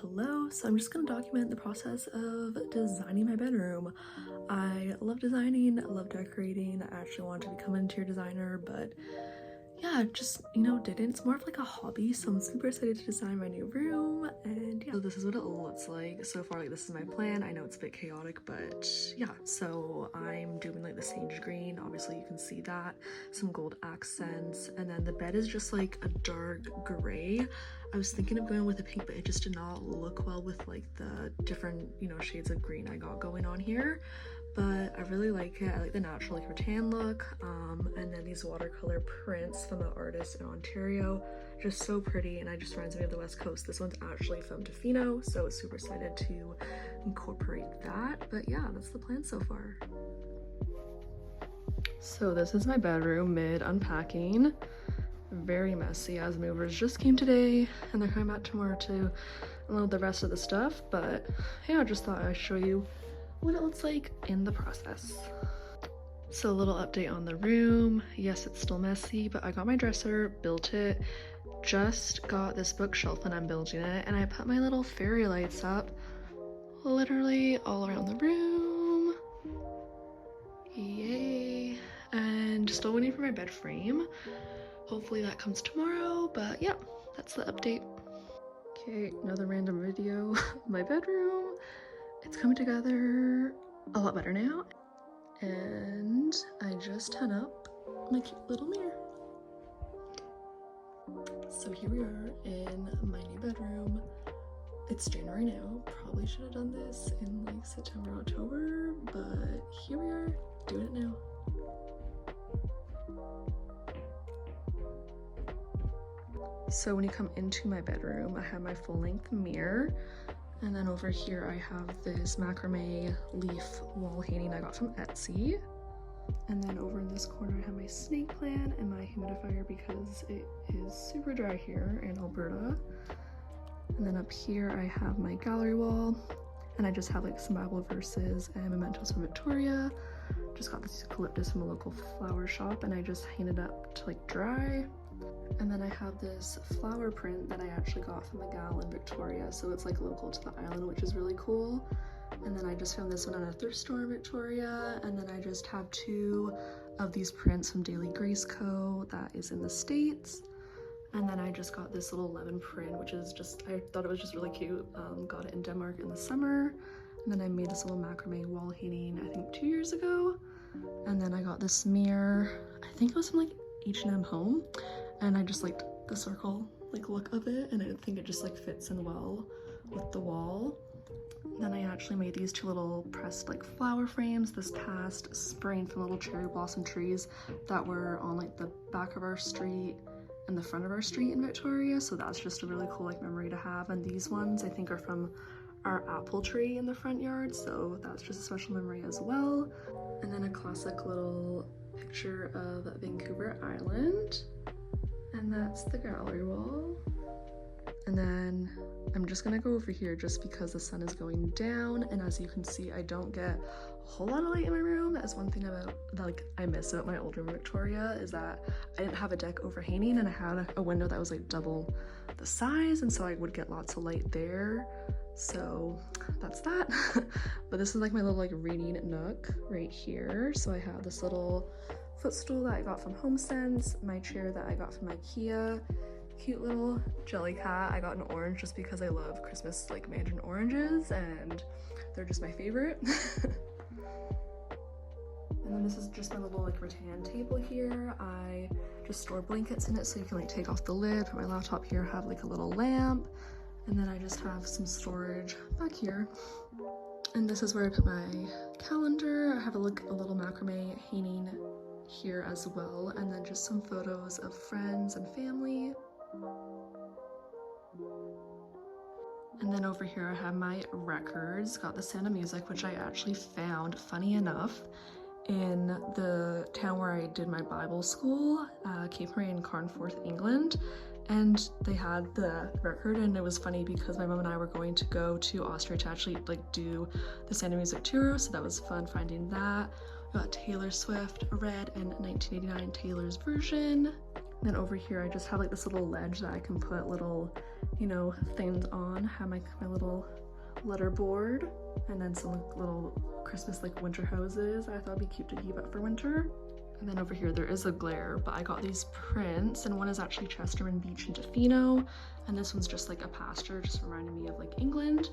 Hello. So I'm just gonna document the process of designing my bedroom. I love designing, I love decorating. I actually wanted to become an interior designer, but yeah, just, didn't. It's more of like a hobby, so I'm super excited to design my new room. And yeah, so this is what it looks like so far. Like, this is my plan. I know it's a bit chaotic, but yeah. So I'm doing like the sage green, obviously you can see that, some gold accents, and then the bed is just like a dark gray. I was thinking of going with a pink, but it just did not look well with like the different shades of green I got going on here. But I really like it. I like the natural like rattan look, and then these watercolor prints from an artist in Ontario, just so pretty, and I just reminds me of the West Coast. This one's actually from Tofino, so super excited to incorporate that. But yeah, that's the plan so far. So this is my bedroom mid unpacking. Very messy as movers just came today and they're coming back tomorrow to unload the rest of the stuff. But yeah, I just thought I'd show you what it looks like in the process. So a little update on the room. Yes, it's still messy, but I got my dresser, built it, just got this bookshelf and I'm building it, and I put my little fairy lights up literally all around the room. Yay. And still waiting for my bed frame. Hopefully that comes tomorrow, but yeah, that's the update. Okay, another random video of my bedroom. It's coming together a lot better now, and I just hung up my cute little mirror. So here we are in my new bedroom. It's January now. Probably should have done this in like September, October, but here we are doing it now. So when you come into my bedroom, I have my full-length mirror. And then over here I have this macrame leaf wall hanging I got from Etsy. And then over in this corner I have my snake plant and my humidifier because it is super dry here in Alberta. And then up here I have my gallery wall, and I just have like some Bible verses and mementos from Victoria. Just got this eucalyptus from a local flower shop and I just hang it up to like dry. And then I have this flower print that I actually got from a gal in Victoria, so it's like local to the island, which is really cool. And then I just found this one at a thrift store in Victoria, and then I just have two of these prints from Daily Grace Co. that is in the States. And then I just got this little lemon print, which is just, I thought it was just really cute. Got it in Denmark in the summer. And then I made this little macrame wall hanging, I think 2 years ago. And then I got this mirror, I think it was from like H&M Home. And I just liked the circle like look of it, and I think it just like fits in well with the wall. Then I actually made these two little pressed like flower frames this past spring from little cherry blossom trees that were on like the back of our street and the front of our street in Victoria, so that's just a really cool like memory to have. And these ones I think are from our apple tree in the front yard, so that's just a special memory as well. And then a classic little picture of Vancouver Island. And that's the gallery wall. And then I'm just gonna go over here just because the sun is going down, and as you can see I don't get a whole lot of light in my room. That is one thing about like I miss about my old room in Victoria, is that I didn't have a deck overhanging and I had a window that was like double the size, and so I would get lots of light there. So that's that. But this is like my little like reading nook right here. So I have this little footstool that I got from HomeSense, my chair that I got from IKEA, cute little jelly cat. I got an orange just because I love Christmas like mandarin oranges and they're just my favorite. And then this is just my little like rattan table here. I just store blankets in it so you can like take off the lid, put my laptop here, have like a little lamp, and then I just have some storage back here. And this is where I put my calendar. I have a little macrame hanging here as well, and then just some photos of friends and family. And then over here I have my records. Got The Sound of Music, which I actually found, funny enough, in the town where I did my Bible school, Cape Marie in Carnforth, England. And they had the record, and it was funny because my mom and I were going to go to Austria to actually like do the Sound of Music tour, so that was fun finding that. We got Taylor Swift, Red, and 1989 Taylor's version. Then over here I just have like this little ledge that I can put little, you know, things on. Have my little letter board, and then some little Christmas like winter houses I thought would be cute to keep up for winter. And then over here there is a glare, but I got these prints, and one is actually Chesterman Beach and Tofino, and this one's just like a pasture, just reminding me of like England.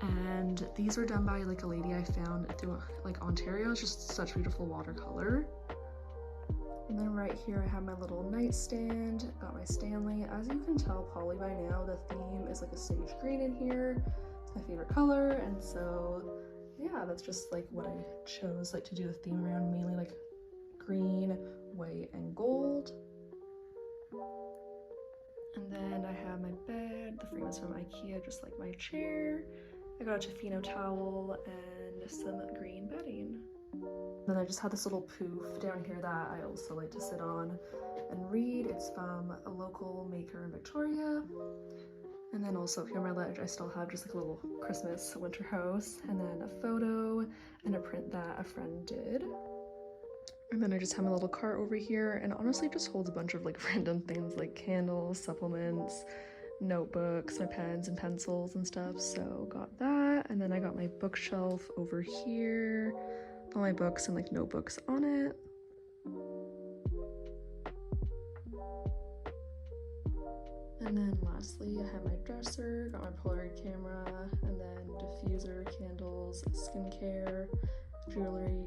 And these were done by like a lady I found through like Ontario. It's just such beautiful watercolor. And then right here I have my little nightstand, got my Stanley. As you can tell probably by now, the theme is like a sage green in here. It's my favorite color, and so yeah, that's just like what I chose like to do the theme around, mainly like green, white, and gold. And then I have my bed. The frame is from IKEA, just like my chair. I got a Tofino towel and some green bedding. Then I just have this little poof down here that I also like to sit on and read. It's from a local maker in Victoria. And then also here on my ledge, I still have just like a little Christmas winter house, and then a photo and a print that a friend did. And then I just have my little cart over here, and honestly just holds a bunch of like random things like candles, supplements, notebooks, my pens and pencils and stuff. So got that. And then I got my bookshelf over here, all my books and like notebooks on it. And then lastly, I have my dresser, got my Polaroid camera, and then diffuser, candles, skincare, jewelry,